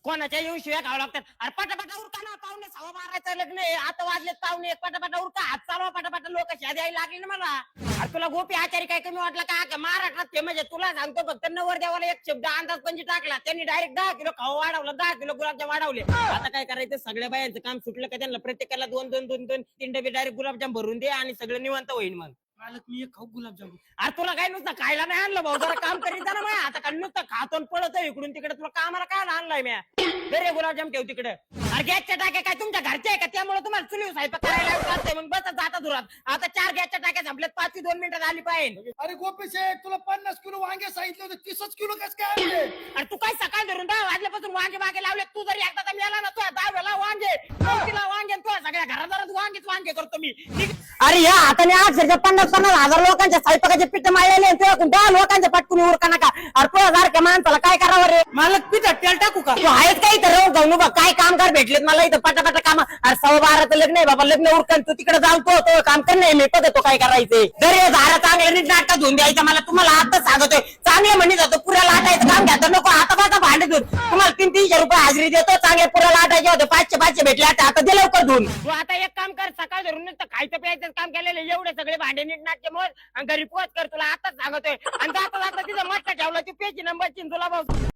कोणाच्या येऊन शिव्या खावं लागतात. अरे पटापटा उरका ना, पाहुणे 12:15 लग्न आहे, आता वाजलेत पाहुणे 1, पटापटा उरका, हात चालवा पटापटा, लोक शिव्या द्यायला लागली ना मला. अरे तुला गोपी आचारी काय कमी वाटलं का? महाराष्ट्रात फेमस आहे. तुला सांगतो फक्त नवरदेवाला एक शब्द अंदाज पंची टाकला, त्यांनी डायरेक्ट 10 किलो खाऊ वाढवलं, 10 किलो गुलाबजाम वाढवले. आता काय करायचं, सगळ्या बायांचं काम सुटलं का त्यांना प्रत्येकाला 2-2 3 डबे डायरेक्ट गुलाबजाम भरून दे आणि सगळं निवांत होईल. मग मालक मी एक खाऊ गुलाबजामुन. अरे तुला काय नुसतं खायला नाही आणलं भाऊ, जरा काम करीत जा ना. माझ्या आता काय नुसतं खातो आणि पळतो इकडून तिकडे, तुला कामाला काय आणलाय म्या? बरे गुलाबजाम ठेव तिकडे. अरे गॅसच्या टाक्या काय तुमच्या घरच्या आहे का? त्यामुळे तुम्हाला चुलीवर स्वयंपाक करायला लागते. मग बस जाता दुरात. आता 4 गॅसच्या टाक्या संपल्यात, 5 2 मिनिटात आली पाहिजे. अरे गोपी शेठ, तुला 50 किलो वांगे सांगितले होते, 30 किलो कस काय आणले? अरे तू काय सकाळ धरून 10 वाजल्यापासून वांगे मागे लावले. तू जरी एकदा तर मेला ना, तुझ्या 10 वेळा वांगे, 9 वांगे, तुझ्या सगळ्या घरादारात वांगे करतो मी. अरे या हाताने 50,000 लोकांच्या स्वयंपाकाचे पीठ माळलेले, 10 लोकांच्या पटकून उरका नका. अरे तुझ्या सारख्या माणसाला काय करावं रे? मालक पिठात तेल टाकू का? तू आहेस काय इथं राहून जाऊ बा, काय कामगार भेटलेत मला इथं पटापटा काम. अरे 12:15 लग्न आहे बाबा, लग्न उरकन तू तिकडे जातो, तो काम कर नाही, मी तो काय करायचंय. जर हे झाडं चांगले नीट नाटक धुवून द्यायचं. मला तुम्हाला आता सांगतोय, चांगले म्हणत होतो पुऱ्या लाटायचं काम घ्या, नको आता भांडे धुवून. तुम्हाला 300-300 रुपये हाजरी देतो, चांगले पुऱ्या लाटायचे होते, 500 भेटले, आता दे लवकर धुवून. तू आता एक काम कर, सकाळ धरून खायचं प्यायचं काम केलेलं, एवढे सगळे भांडे नीट नाटके मोज आणि घरी पोच कर. तुला आताच सांगतोय. आणि जाता जाता तिथं मटका ठेवला, ती पेची नंबरची तुला भाऊ.